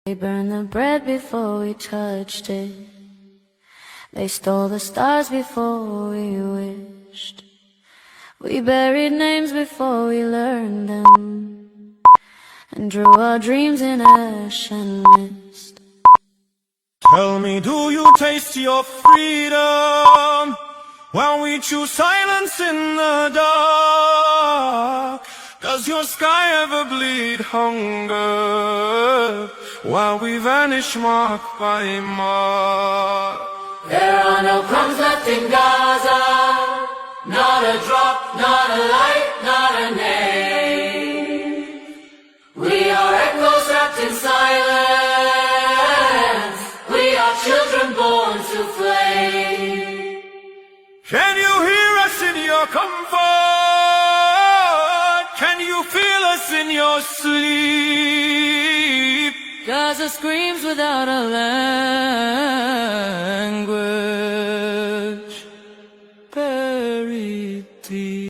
They burned the bread before we touched it. They stole the stars before we wished. We buried names before we learned them, and drew our dreams in ash and mist. Tell me, do you taste your freedom while we choose silence in the dark? Does your sky ever bleed hunger while we vanish mark by mark? There are no crumbs left in Gaza, not a drop, not a light, not a name. We are echoes wrapped in silence, we are children born to flame. Can you hear us in your comfort? Can you feel us in your sleep? Gaza screams without a language, buried deep.